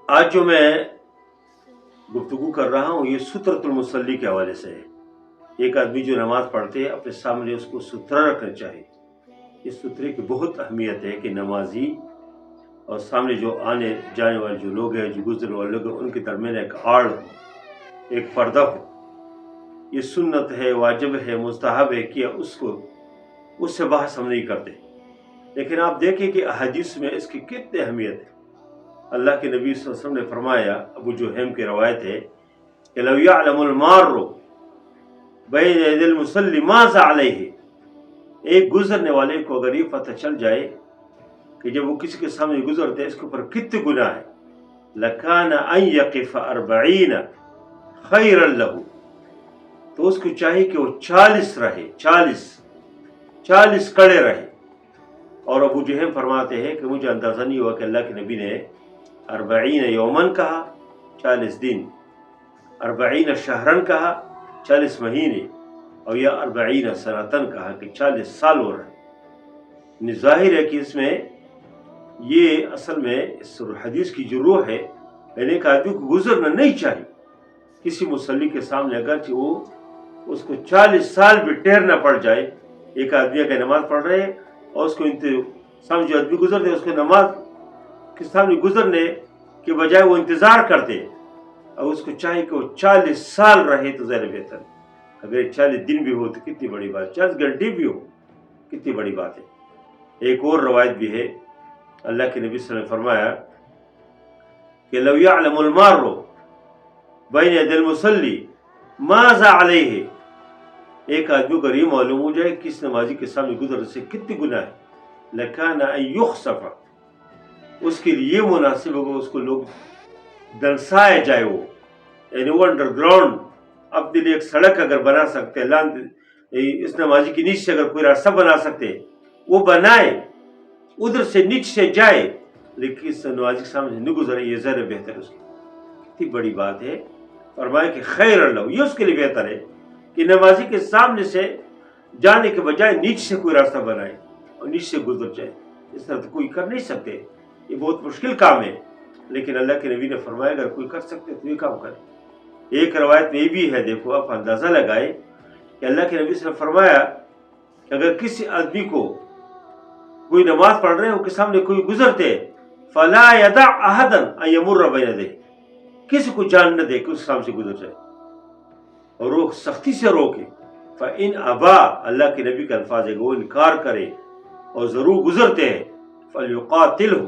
آج جو میں گفتگو کر رہا ہوں یہ سترۃ المصلی کے حوالے سے ہے۔ ایک آدمی جو نماز پڑھتے ہے اپنے سامنے اس کو ستھرا رکھنا چاہیے۔ اس ستھرے کی بہت اہمیت ہے کہ نمازی اور سامنے جو آنے جانے والے جو لوگ ہیں، جو گزرنے والے لوگ ہیں، ان کے درمیان ایک آڑ ہو، ایک پردہ ہو۔ یہ سنت ہے، واجب ہے، مستحب ہے کہ اس سے بحث ہم نہیں کرتے، لیکن آپ دیکھیں کہ احادیث میں اس کی کتنی اہمیت ہے۔ اللہ کے نبی صلی اللہ علیہ وسلم نے فرمایا، ابو جہیم کی روایت ہے کہ لو یعلم المار بین یدی المصلی ماذا علیہ، ایک گزرنے والے کو اگر یہ پتہ چل جائے کہ جب وہ کسی کے سامنے گزرتے ہیں اس کے اوپر کتنے گناہ ہے، لکان ان یقف 40 خیرا لہ، تو اس کو چاہیے کہ وہ 40 رہے، 40 کڑے رہے۔ اور ابو جہیم فرماتے ہیں کہ مجھے اندازہ نہیں ہوا کہ اللہ کے نبی نے 40 یومن کہا 40 دن، 40 شہرن کہا 40 مہینے، اور یا 40 سنتن کہا کہ 40 سال ہو رہے۔ ظاہر ہے کہ اس میں یہ اصل میں اس حدیث کی جو روح ہے، یعنی ایک آدمی کو گزرنا نہیں چاہیے کسی مصلی کے سامنے، اگرچہ وہ اس کو 40 سال بھی ٹھہرنا پڑ جائے۔ ایک آدمی اگر نماز پڑھ رہے ہیں اور اس کو سامنے جو آدمی گزرتے اس کو نماز کے سامنے گزرنے کے بجائے وہ انتظار کرتے، اور اس کو چاہیے کہ وہ 40 سال رہے تو زیادہ بہتر۔ اگر 40 دن بھی ہو تو کتنی بڑی بات، 40 گھنٹے بھی ہو کتنی بڑی بات ہے۔ ایک اور روایت بھی ہے، اللہ کے نبی صلی اللہ علیہ وسلم نے فرمایا کہ لو یعلم المار بین یدی المصلی ماذا علیہ، ایک آدمی کو یہ معلوم ہو جائے کہ اس نمازی کے سامنے گزرنے سے کتنے گناہ ہے، لکان ان یخسف، اس کے لیے مناسب ہوگا اس کو لوگ دنسایا جائے، وہ یعنی وہ انڈر گراؤنڈ اپنے لیے ایک سڑک اگر بنا سکتے، اس نمازی کی نیچے سے اگر کوئی راستہ بنا سکتے وہ بنائے، ادھر سے نیچے سے جائے، لیکن اس نمازی کے سامنے نہیں گزرے، یہ زیادہ بہتر ہے اس کی۔ کتنی بڑی بات ہے، فرمایا کہ خیر لہ، یہ اس کے لیے بہتر ہے کہ نمازی کے سامنے سے جانے کے بجائے نیچے سے کوئی راستہ بنائے اور نیچے سے گزر جائے۔ اس طرح تو کوئی کر نہیں سکتے، یہ بہت مشکل کام ہے، لیکن اللہ کے نبی نے فرمایا اگر کوئی کر سکتے تو یہ کام کرے۔ ایک روایت میں یہ بھی ہے، دیکھو آپ اندازہ لگائے کہ اللہ کے نبی سے فرمایا کہ اگر کسی آدمی کو کوئی نماز پڑھ رہے ہیں، اس کے سامنے کوئی گزرتے، فلا یدع احدا ان یمر بین یدیہ، کسی کو جان نہ دے کہ اس کے سامنے سے گزر جائے، اور وہ سختی سے روکے۔ فإن ابا، اللہ کے نبی کا الفاظ ہے کہ وہ انکار کرے اور ضرور گزرتے ہیں، فلیقاتلہ،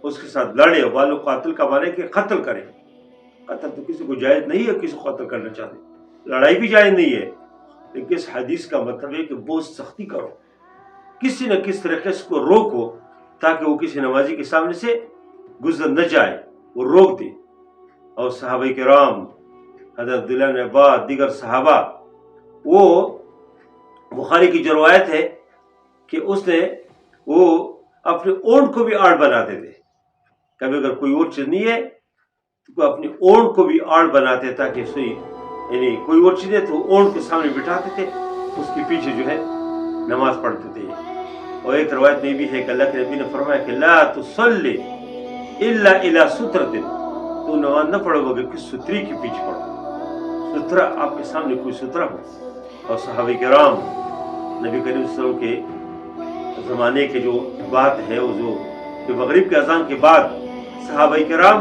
اس کے ساتھ لڑے۔ والو قاتل کا معنی ہے کہ قتل کرے۔ قتل تو کسی کو جائز نہیں ہے، کسی کو قتل کرنا چاہتے، لڑائی بھی جائز نہیں ہے، لیکن اس حدیث کا مطلب ہے کہ بہت سختی کرو، کسی نہ کسی طریقے سے کو روکو تاکہ وہ کسی نمازی کے سامنے سے گزر نہ جائے، وہ روک دے۔ اور صحابہ کرام، حضرت عبداللہ بن عباس، دیگر صحابہ، وہ بخاری کی جو روایت ہے کہ وہ اپنے اونٹ کو بھی آڑ بناتے تھے، کبھی اگر کوئی اور چیز نہیں ہے تو اپنی اونٹ کو بھی آڑ بناتے تاکہ یعنی کوئی اور چیز ہے تو اونٹ کے سامنے بٹھاتے تھے، اس کے پیچھے جو ہے نماز پڑھتے تھے۔ اور ایک روایت میں بھی ہے کہ اللہ کے نبی نے فرمایا کہ لا تصلی الا الی سترۃ، تو نماز نہ پڑھو مگر کس ستری کے پیچھے پڑھو، سترہ آپ کے سامنے کوئی سترہ ہو۔ اور صحابہ کرام، نبی کریم صلی اللہ علیہ وسلم کے زمانے کے جو بات ہے، وہ جو کہ مغرب کے اذان کے بعد صحابہ کرام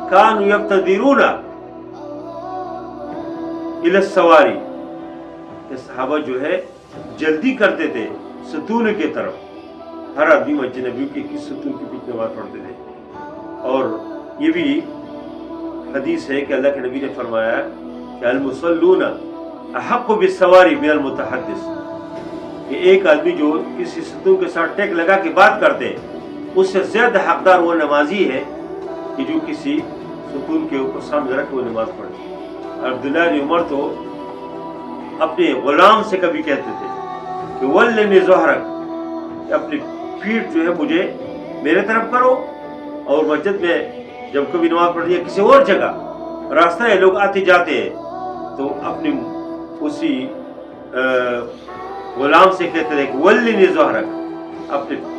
کانوا یبتدرون الی السواری، کہ صحابہ جو ہے جلدی کرتے تھے ستون کی طرف، ہر آدمی مسجد نبی کے کس ستون کے پیچھے نماز پڑھتے تھے۔ اور یہ بھی حدیث ہے کہ اللہ کے نبی نے فرمایا کہ المصلون احق بالسواری من المتحدث، کہ ایک آدمی جو کسی ستون کے ساتھ ٹیک لگا کے بات کرتے اس سے زیادہ حقدار وہ نمازی ہے کہ جو کسی ستون کے اوپر سامنے رکھ وہ نماز پڑھے۔ عبداللہ بن عمر تو اپنے غلام سے کبھی کہتے تھے کہ ولنی ظہرک، اپنی پیٹھ جو ہے مجھے میرے طرف کرو، اور مسجد میں جب کبھی نماز پڑھنی ہے کسی اور جگہ راستہ ہے، لوگ آتے جاتے ہیں تو اپنی اسی غلام سے کہتے تھے کہ ولنی ظہرک، اپنے